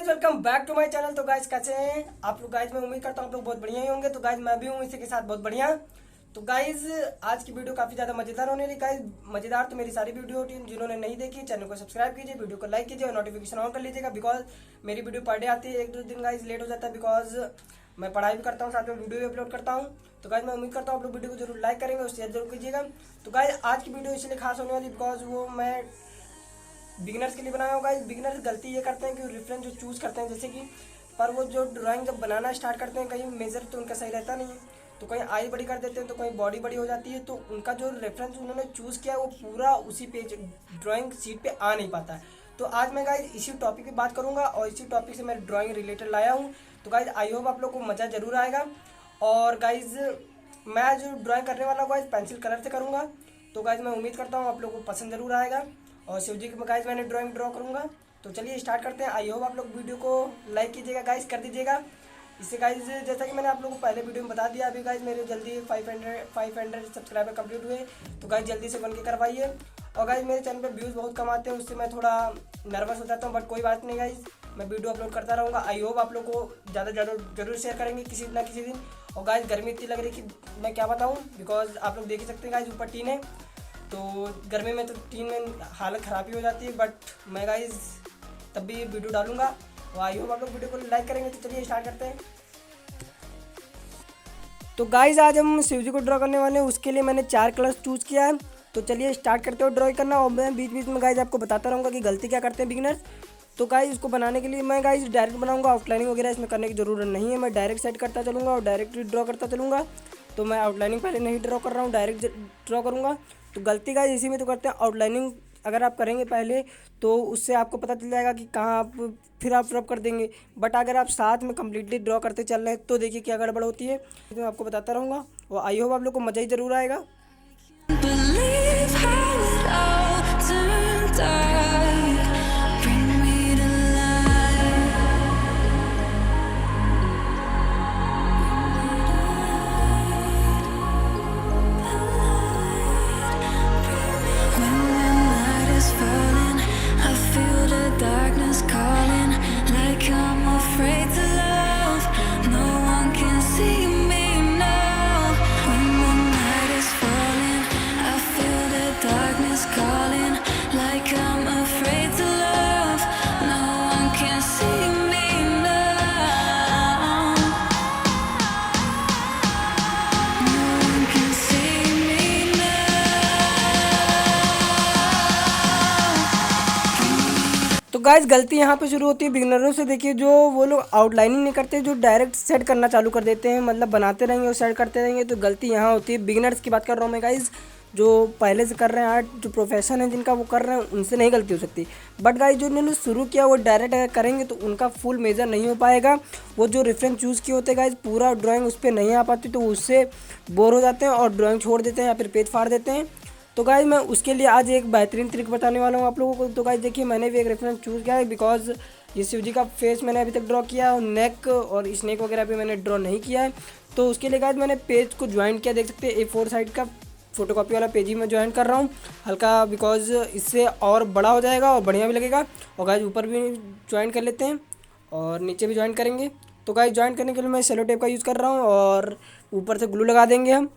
Welcome back to my channel. तो guys कैसे हैं आप लोग? गाइज मैं उम्मीद करता हूँ आप लोग बहुत बढ़िया ही होंगे। तो गाइज मैं भी हूँ इसी के साथ बहुत बढ़िया। तो गाइज आज की वीडियो काफी ज्यादा मजेदार होने रही। गाइज मजेदार तो मेरी सारी वीडियो होती है, जिन्होंने नहीं देखी चैनल को सब्सक्राइब कीजिए, वीडियो को लाइक कीजिए और नोटिफिकेशन ऑन कर लीजिएगा। बिकॉज मेरी वीडियो पर डे आती है, एक दो दिन गाइज लेट हो जाता है बिकॉज मैं पढ़ाई भी करता हूँ, साथ में वीडियो भी अपलोड करता हूँ। तो गाइज मैं उम्मीद करता हूँ आप लोग वीडियो को जरूर लाइक करेंगे और शेयर जरूर कीजिएगा। तो गाइज आज की वीडियो इसलिए खास होने वाली बिकॉज वो मैं बिगिनर्स के लिए बनाया होगा। बिगिनर्स गलती ये करते हैं कि रेफरेंस जो चूज़ करते हैं, जैसे कि पर वो जो ड्राइंग जब बनाना स्टार्ट करते हैं, कहीं मेजर तो उनका सही रहता नहीं है, तो कहीं आई बड़ी कर देते हैं, तो कहीं बॉडी बड़ी हो जाती है, तो उनका जो रेफरेंस उन्होंने चूज़ किया वो पूरा उसी पेज ड्राइंग शीट पे आ नहीं पाता है। तो आज मैं गाइज इसी टॉपिक पे बात करूंगा और इसी टॉपिक से मैं ड्राइंग रिलेटेड लाया हूँ। तो गाइज आई होप आप लोग को मज़ा जरूर आएगा। और गाइज मैं जो ड्राइंग करने वाला हूँ गाइज पेंसिल कलर से करूँगा। तो गाइज मैं उम्मीद करता हूँ आप लोग को पसंद जरूर आएगा। और शिव जी की गाइज मैंने ड्राइंग ड्रॉ करूँगा। तो चलिए स्टार्ट करते हैं। आई होप आप लोग वीडियो को लाइक कीजिएगा गाइज, कर दीजिएगा। इससे गाइज जैसा कि मैंने आप लोगों को पहले वीडियो में बता दिया, अभी गाइज मेरे जल्दी 500 सब्सक्राइबर कंप्लीट हुए। तो गाइज जल्दी से बन के करवाइए। और गाइज मेरे चैनल पे व्यूज़ बहुत कम आते हैं, उससे मैं थोड़ा नर्वस हो जाता हूँ, बट कोई बात नहीं गाइज, मैं वीडियो अपलोड करता रहूँगा। आई होप आप लोग को ज़्यादा जरूर शेयर करेंगे किसी ना किसी दिन। और गाइज गर्मी इतनी लग रही कि मैं क्या बताऊँ, बिकॉज आप लोग देख ही सकते हैं गाइज ऊपर टीन है, तो गर्मी में तो टीन में हालत ख़राब ही हो जाती है, बट मैं गाइज तब भी वीडियो डालूंगा। और आई होप आप लोग वीडियो को लाइक करेंगे। तो चलिए स्टार्ट करते हैं। तो गाइज आज हम शिव जी को ड्रॉ करने वाले हैं, उसके लिए मैंने 4 कलर्स चूज़ किया है। तो चलिए स्टार्ट करते हो ड्रॉ करना। और मैं बीच बीच में गाइज आपको बताता रहूँगा कि गलती क्या करते हैं बिगिनर्स। तो गाइज इसको बनाने के लिए मैं गाइज डायरेक्ट बनाऊंगा, आउटलाइनिंग वगैरह इसमें करने की ज़रूरत नहीं है। मैं डायरेक्ट सेट करता चलूँगा और डायरेक्ट ड्रॉ करता चलूँगा। तो मैं आउटलाइनिंग पहले नहीं ड्रॉ कर रहा हूँ, डायरेक्ट ड्रॉ करूँगा। तो गलती गाइज इसी में तो करते हैं, आउटलाइनिंग अगर आप करेंगे पहले तो उससे आपको पता चल जाएगा कि कहाँ आप फिर आप रब कर देंगे। बट अगर आप साथ में कम्प्लीटली ड्रॉ करते चल रहे हैं तो देखिए क्या गड़बड़ होती है। तो मैं आपको बताता रहूँगा और आई होप आप लोग को मज़ा ही ज़रूर आएगा। तो गाइज गलती यहाँ पे शुरू होती है बिगिनरों से। देखिए जो वो लोग आउटलाइनिंग नहीं करते, जो डायरेक्ट सेट करना चालू कर देते हैं, मतलब बनाते रहेंगे और सेट करते रहेंगे, तो गलती यहाँ होती है। बिगिनर्स की बात कर रहा हूँ मैं गाइज, जो पहले से कर रहे हैं आर्ट, जो प्रोफेशन है जिनका वो कर रहे हैं, उनसे नहीं गलती हो सकती। बट गाइज जो उन्होंने शुरू किया वो डायरेक्ट अगर करेंगे तो उनका फुल मेजर नहीं हो पाएगा। वो जो रेफरेंस चूज़ किए होते हैं गाइज, पूरा ड्राइंग उस पर नहीं आ पाती, तो उससे बोर हो जाते हैं और ड्राइंग छोड़ देते हैं या फिर पेज फाड़ देते हैं। तो गाइज मैं उसके लिए आज एक बेहतरीन ट्रिक बताने वाला हूँ आप लोगों को। तो गाइज देखिए मैंने भी एक रेफरेंस चूज़ किया है, बिकॉज ये शिव जी का फेस मैंने अभी तक ड्रॉ किया है और नेक और स्नेक वगैरह भी मैंने ड्रॉ नहीं किया है। तो उसके लिए गाइज मैंने पेज को ज्वाइन किया, देख सकते हैं A4 साइड का फोटोकॉपी वाला पेज ही मैं ज्वाइन कर रहा हूँ हल्का, बिकॉज इससे और बड़ा हो जाएगा और बढ़िया भी लगेगा। और गाइज ऊपर भी ज्वाइन कर लेते हैं और नीचे भी ज्वाइन करेंगे। तो गाइज ज्वाइन करने के लिए मैं सेलो टेप का यूज़ कर रहा हूँ और ऊपर से ग्लू लगा देंगे हम।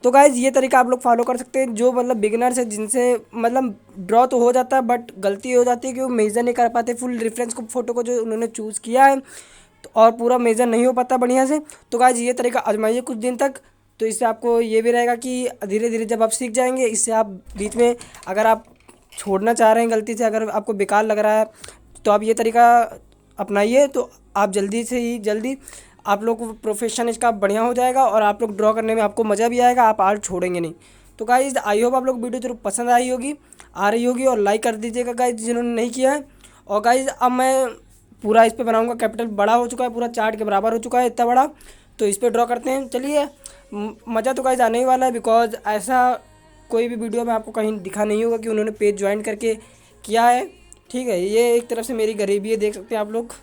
तो गाइज़ ये तरीका आप लोग फॉलो कर सकते हैं, जो मतलब बिगिनर्स है जिनसे मतलब ड्रॉ तो हो जाता है बट गलती हो जाती है कि वो मेजर नहीं कर पाते फुल रेफरेंस को, फोटो को जो उन्होंने चूज़ किया है, तो और पूरा मेजर नहीं हो पाता बढ़िया से। तो गाइज़ ये तरीका आजमाइए कुछ दिन तक, तो इससे आपको ये भी रहेगा कि धीरे धीरे जब आप सीख जाएंगे, इससे आप बीच में अगर आप छोड़ना चाह रहे हैं गलती से, अगर आपको बेकार लग रहा है, तो आप ये तरीका अपनाइए, तो आप जल्दी से ही जल्दी आप लोग को प्रोफेशन इसका बढ़िया हो जाएगा और आप लोग ड्रॉ करने में आपको मज़ा भी आएगा, आप आर्ट छोड़ेंगे नहीं। तो गाइज आई होप आप लोग वीडियो जरूर पसंद आ रही होगी और लाइक कर दीजिएगा गाइज जिन्होंने नहीं किया है। और गाइज अब मैं पूरा इस पर बनाऊंगा, कैपिटल बड़ा हो चुका है, पूरा चार्ट के बराबर हो चुका है इतना बड़ा, तो इस पर ड्रॉ करते हैं। चलिए मज़ा तो गाइज आने ही वाला है, बिकॉज ऐसा कोई भी वीडियो में आपको कहीं दिखा नहीं होगा कि उन्होंने पेज ज्वाइन करके किया है। ठीक है, ये एक तरफ से मेरी गरीबी है, देख सकते हैं आप लोग।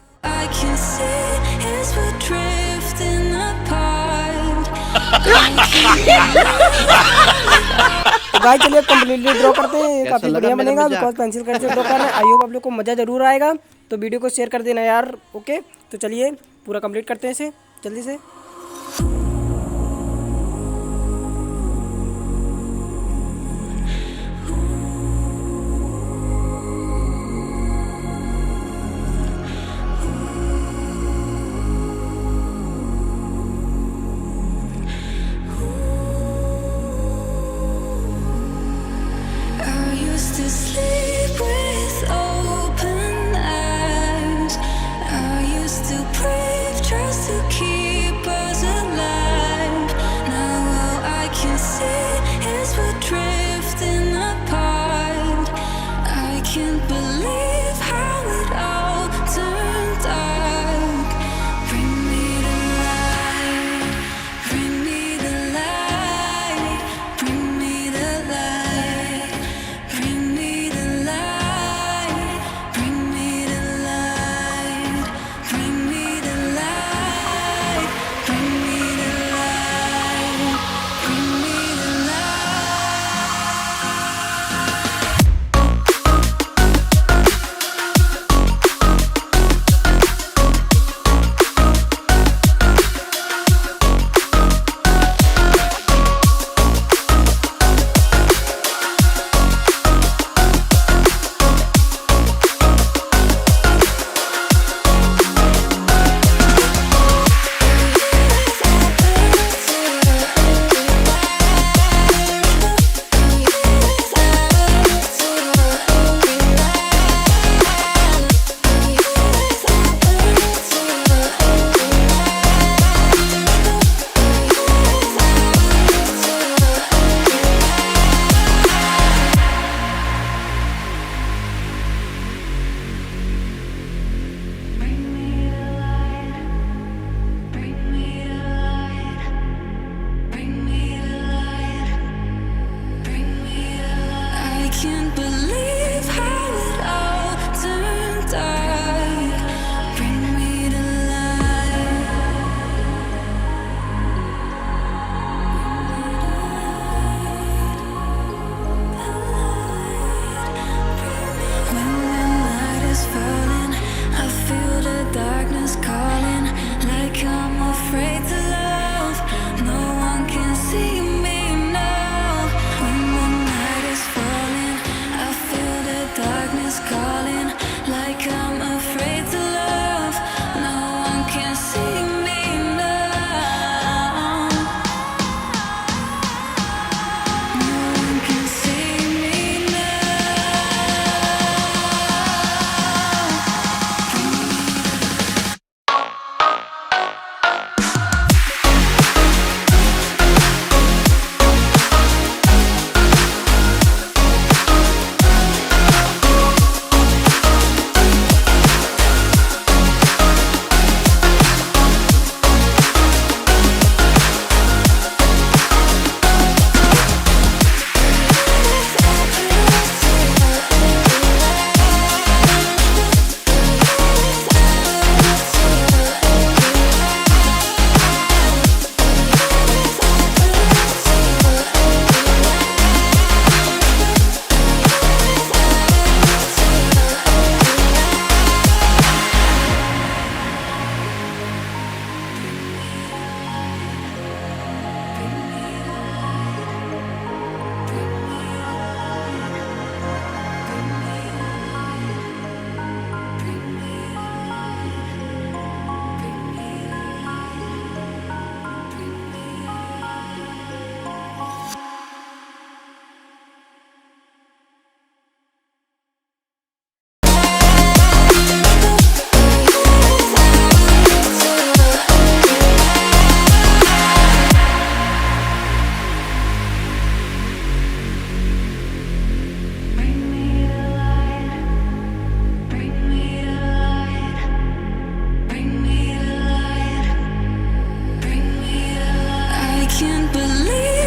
गाइस चलिए कंप्लीटली ड्रॉ करते हैं, ये कैसा काफ़ी लगा बढ़िया मेरा बनेगा मजाक? बिकॉज पेंसिल कट से ड्रॉ कर रहे हैं। आई होप आप लोग को मज़ा ज़रूर आएगा, तो वीडियो को शेयर कर देना यार। ओके तो चलिए पूरा कंप्लीट करते हैं इसे जल्दी से। I used to sleep with open eyes. I used to pray just to keep us alive. Now all I can see is we're drifting apart. I can't believe how it all turned dark. Bring me the light. Bring me the light. Bring me the light. Bring me the light. Bring me the light. Bring me the light. Bring me the light. Bring me the I can't believe how it all turned dark. Bring me the light. When the night is falling, I feel the darkness calling. Like I'm afraid to love. No one can see me now. When the night is falling, I feel the darkness calling. Like I'm afraid to love. No one can see me now. No one can see me I can't believe